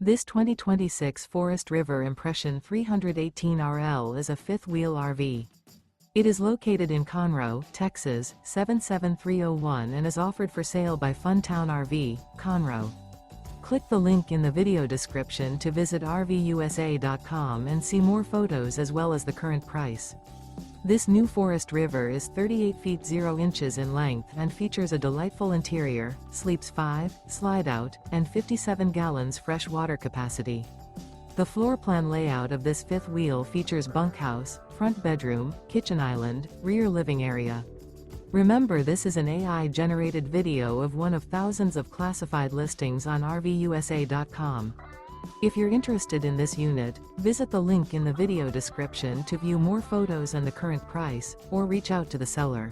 This 2026 Forest River Impression 318RL is a fifth-wheel RV. It is located in Conroe, Texas, 77301 and is offered for sale by Funtown RV, Conroe. Click the link in the video description to visit RVUSA.com and see more photos as well as the current price. This new Forest River is 38 feet 0 inches in length and features a delightful interior, sleeps 5, slide-out, and 57 gallons fresh water capacity. The floor plan layout of this fifth wheel features bunkhouse, front bedroom, kitchen island, rear living area. Remember, this is an AI-generated video of one of thousands of classified listings on RVUSA.com. If you're interested in this unit, visit the link in the video description to view more photos and the current price, or reach out to the seller.